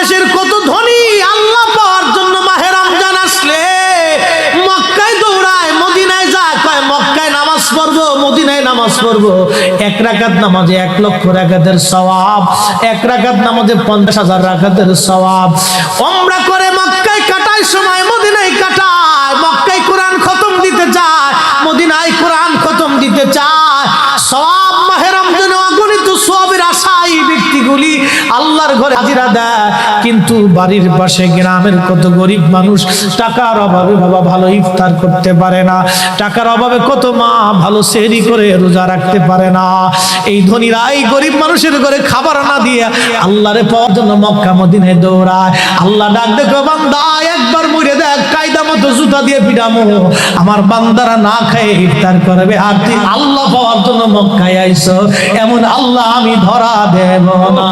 বাংলাদেশের কত ধনী আল্লাহ পাওয়ার জন্য মাহে রমজান আসলে মক্কায় দৌড়ায়, মদিনায় যায়, কয় মক্কায় নামাজ পড়বো, মদিনায় নামাজ পড়বো। এক রাকাত নামাজে 1 লক্ষ রাকাতের সওয়াব, এক রাকাত নামাজে 50,000 রাকাতের সওয়াব। উমরা করে মক্কায় কাটায় সময় মদিনায় কাটায়, মক্কায় কোরআন খতম দিতে চায়, মদিনায় কোরআন খতম দিতে চায়। সওয়াব মাহে রমজানে অগণিত সওয়াবের আশায় ব্যক্তিগুলি আল্লাহর ঘরে হাজিরা দেয়, কিন্তু বাড়ির পাশে গ্রামের কত গরিব মানুষ টাকার অভাবে বাবা ভালো ইফতার করতে পারে না, টাকার অভাবে কত মা ভালো সেহরি করে রোজা রাখতে পারে না। এই ধনীরা এই গরিব মানুষের ঘরে খাবার না দিয়ে আল্লাহরে পাওয়ার জন্য মক্কা মদিনায় দৌড়ায়। আল্লাহ ডাক দেখো বান্দা একবার মরে দেখ, কায়দা মতো জুতা দিয়ে পিটামো, আমার বান্দারা না খেয়ে ইফতার করবে, আর তুই আল্লাহ পাওয়ার জন্য মক্কায় আইছো, এমন আল্লাহ আমি ধরা দেব না।